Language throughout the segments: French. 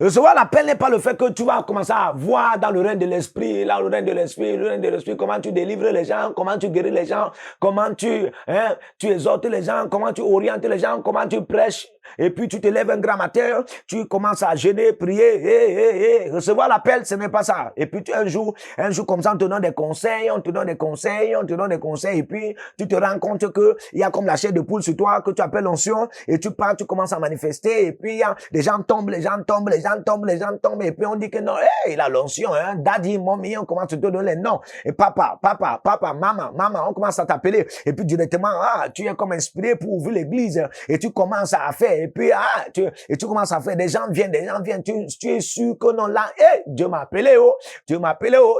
Recevoir l'appel n'est pas le fait que tu vas commencer à voir dans le règne de l'esprit, là, le règne de l'esprit, comment tu délivres les gens, comment tu guéris les gens, comment tu exhortes les gens, comment tu orientes les gens, comment tu prêches. Et puis tu te lèves un grand matin, tu commences à jeûner, prier, recevoir l'appel, ce n'est pas ça. Et puis un jour comme ça, on te donne des conseils, et puis tu te rends compte que il y a comme la chair de poule sur toi, que tu appelles l'onction, et tu pars, tu commences à manifester, et puis les gens tombent, et puis on dit que non, il a l'onction, daddy, mommy, on commence à te donner les noms, et papa, maman, on commence à t'appeler, et puis directement, tu es comme inspiré pour ouvrir l'église, et tu commences à faire, et puis tu commences à faire, des gens viennent, tu es sûr que non là, Dieu m'a appelé,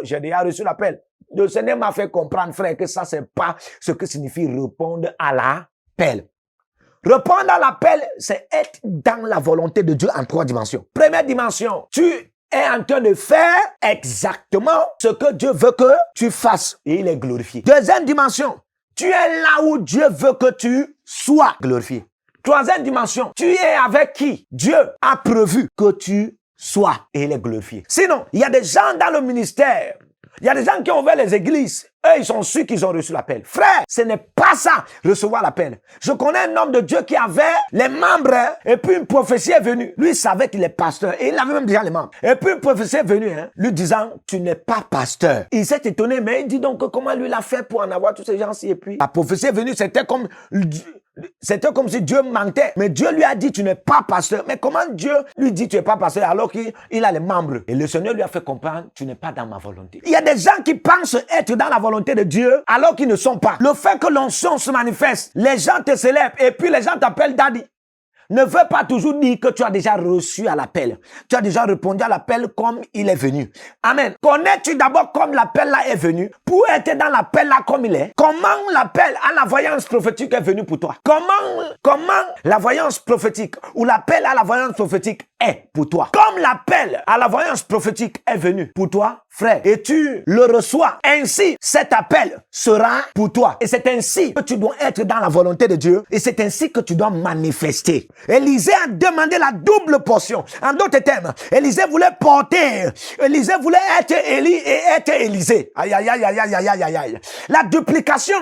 j'ai déjà reçu l'appel. Le Seigneur m'a fait comprendre, frère, que ça c'est pas ce que signifie répondre à l'appel. Répondre à l'appel, c'est être dans la volonté de Dieu en 3 dimensions. Première dimension, tu es en train de faire exactement ce que Dieu veut que tu fasses et il est glorifié. Deuxième dimension, tu es là où Dieu veut que tu sois glorifié. Troisième dimension, tu es avec qui Dieu a prévu que tu sois et il est glorifié. Sinon, il y a des gens dans le ministère, il y a des gens qui ont ouvert les églises, eux ils sont sûrs qu'ils ont reçu l'appel. Frère, ce n'est pas ça, recevoir l'appel. Je connais un homme de Dieu qui avait les membres, et puis une prophétie est venue. Lui, il savait qu'il est pasteur, et il avait même déjà les membres. Et puis une prophétie est venue, lui disant, tu n'es pas pasteur. Il s'est étonné, mais il dit donc comment lui l'a fait pour en avoir tous ces gens-ci. Et puis la prophétie est venue, c'était comme si Dieu mentait. Mais Dieu lui a dit, tu n'es pas pasteur. Mais comment Dieu lui dit, tu n'es pas pasteur alors qu'il a les membres? Et le Seigneur lui a fait comprendre, tu n'es pas dans ma volonté. Il y a des gens qui pensent être dans la volonté de Dieu alors qu'ils ne sont pas. Le fait que l'onction se manifeste, les gens te célèbrent et puis les gens t'appellent daddy, ne veut pas toujours dire que tu as déjà reçu à l'appel. Tu as déjà répondu à l'appel comme il est venu. Amen. Connais-tu d'abord comme l'appel là est venu pour être dans l'appel là comme il est? Comment l'appel à la voyance prophétique est venu pour toi? Comment la voyance prophétique ou l'appel à la voyance prophétique est pour toi? Comme l'appel à la voyance prophétique est venu pour toi, frère, et tu le reçois, ainsi cet appel sera pour toi. Et c'est ainsi que tu dois être dans la volonté de Dieu et c'est ainsi que tu dois manifester. Élisée a demandé la double portion. En d'autres termes, Élisée voulait être Élie et être Élisée. Aïe. La duplication,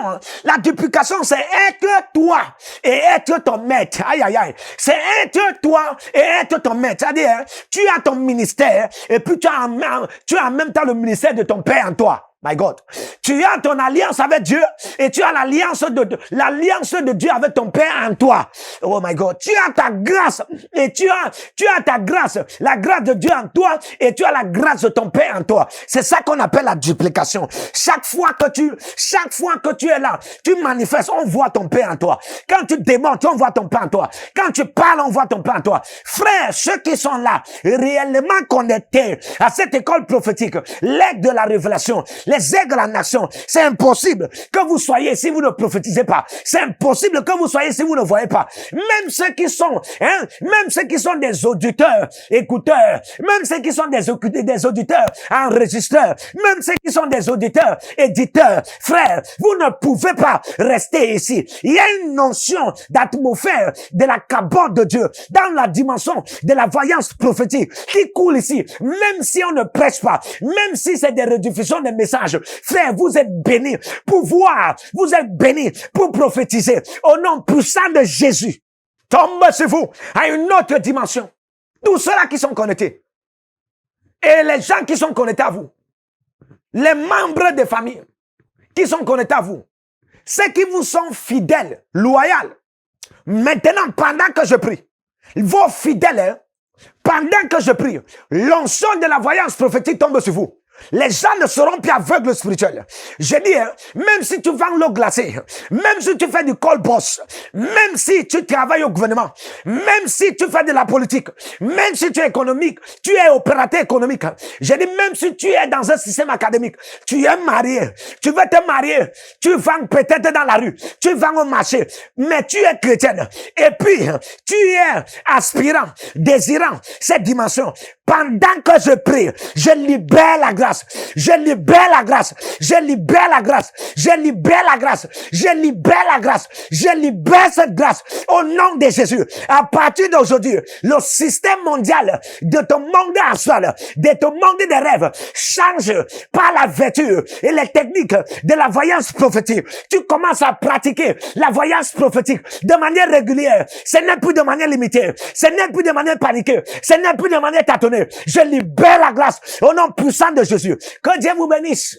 c'est être toi et être ton maître. Aïe. C'est être toi et être ton maître. C'est-à-dire, tu as ton ministère et puis tu as en même temps le ministère de ton Père en toi. My God. Tu as ton alliance avec Dieu et tu as l'alliance de Dieu avec ton Père en toi. Oh my God. Tu as ta grâce et tu as ta grâce, la grâce de Dieu en toi et tu as la grâce de ton Père en toi. C'est ça qu'on appelle la duplication. Chaque fois que tu es là, tu manifestes, on voit ton Père en toi. Quand tu démontes, on voit ton Père en toi. Quand tu parles, on voit ton Père en toi. Frères, ceux qui sont là, réellement connectés à cette école prophétique, l'aide de la révélation, les aides de la nation, c'est impossible que vous soyez si vous ne prophétisez pas. C'est impossible que vous soyez si vous ne voyez pas. Même ceux qui sont des auditeurs, écouteurs, même ceux qui sont des auditeurs, enregistreurs, même ceux qui sont des auditeurs, éditeurs, frères, vous ne pouvez pas rester ici. Il y a une notion d'atmosphère de la cabane de Dieu dans la dimension de la voyance prophétique qui coule ici. Même si on ne prêche pas, même si c'est des rediffusions de messages, frère, vous êtes bénis pour voir, vous êtes bénis pour prophétiser au nom puissant de Jésus. Tombe sur vous à une autre dimension. Tous ceux-là qui sont connectés et les gens qui sont connectés à vous, les membres des familles qui sont connectés à vous, ceux qui vous sont fidèles, loyaux. Maintenant, pendant que je prie, vos fidèles, pendant que je prie, l'onction de la voyance prophétique tombe sur vous. Les gens ne seront plus aveugles spirituels. Je dis, même si tu vends l'eau glacée, même si tu fais du col boss, même si tu travailles au gouvernement, même si tu fais de la politique, même si tu es économique, tu es opérateur économique. Je dis, même si tu es dans un système académique, tu es marié, tu veux te marier, tu vends peut-être dans la rue, tu vends au marché, mais tu es chrétienne. Et puis, tu es aspirant, désirant cette dimension. pendant que je prie, je libère la grâce. Je libère la grâce. Je libère la grâce. Je libère la grâce. Je libère la grâce. Je libère cette grâce au nom de Jésus. À partir d'aujourd'hui, le système mondial de ton monde astral, de ton monde des rêves, change par la vertu et les techniques de la voyance prophétique. Tu commences à pratiquer la voyance prophétique de manière régulière. Ce n'est plus de manière limitée. Ce n'est plus de manière paniquée. Ce n'est plus de manière tâtonnée. Je libère la grâce au nom puissant de Jésus. Que Dieu vous bénisse.